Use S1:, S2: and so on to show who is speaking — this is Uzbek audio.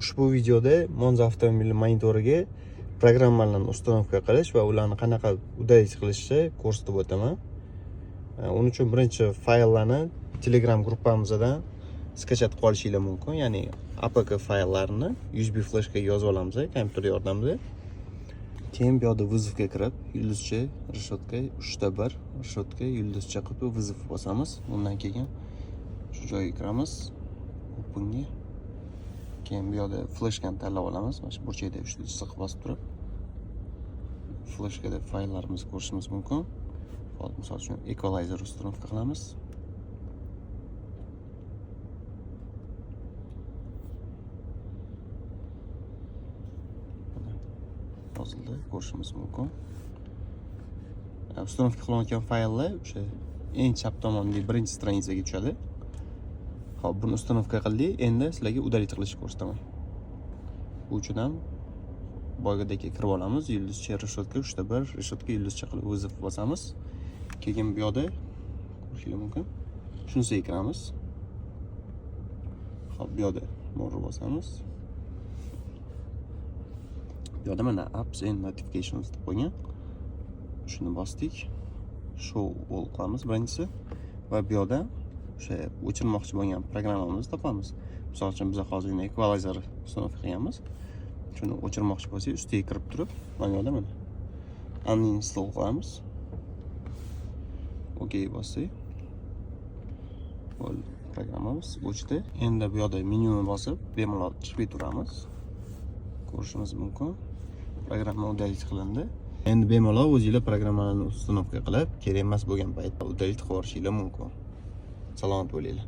S1: Ushbu videoda Monza avtomobili monitoriga programmalarni uстановка qilish va ularni qanaqa udalить qilishni ko'rsatib o'taman. Uning uchun birinchi fayllarni Telegram gruppamizdan skachat qilib olishingiz mumkin. Ya'ni APK fayllarni USB flashga yozib olamiz kompyuter yordamida. Keyin bu yerda vizovga kirib, yulduzcha, reshotka 3/1, reshotka, yulduzcha qilib vizov bosamiz. Undan keyin shu joyga kiramiz. Openga. Keyin bu yerda flashkani tanlab olamiz. Mana shu burchakda 3 yulduzcha qilib bosib turib, flashkada fayllarimizni ko'rishimiz mumkin. Hozir misol uchun equalizer uстановка qilamiz. Hozirda ko'rishimiz mumkin. Uстановка qilinayotgan fayllar o'sha eng chap tomondagi birinchi stranisaga tushadi. Xo'p, buni uстановка qildik. Endi sizlarga udalить qilishni ko'rsataman. Bu uchun ham boyagidagi kirib olamiz. Yulduzcha reshotka 3/1, reshotka yulduzcha qilib vizov bosamiz. Keyin bu yerda ko'rishingiz mumkin. Shunisiga kiramiz. Xo'p, bu yerda more bosamiz. Bu yerda mana apps and notifications deb qo'ygan. Shuni bosdik. Show all qilamiz birinchisi va bu yerda o'sha o'chirmoqchi bo'lgan programmamizni topamiz. Misol uchun biz hozir equalizer uстановка qilganmiz. Shuni o'chirmoqchi bo'lsak, ustiga kirib turib, mana bu yerda mana uninstall qilamiz. OK bosdik. Bo'ldi. Programmamiz o'chdi. Endi bu yerda menyuni bosib, bemalol chiqib turamiz. Ko'rishimiz mumkin. Programma udalить qilindi. Endi bemalol o'zingizlar programmalarni uстановка qilib, kerak emas bo'lgan paytda udalить qilib yuborishingiz mumkin. Salomat bo'linglar.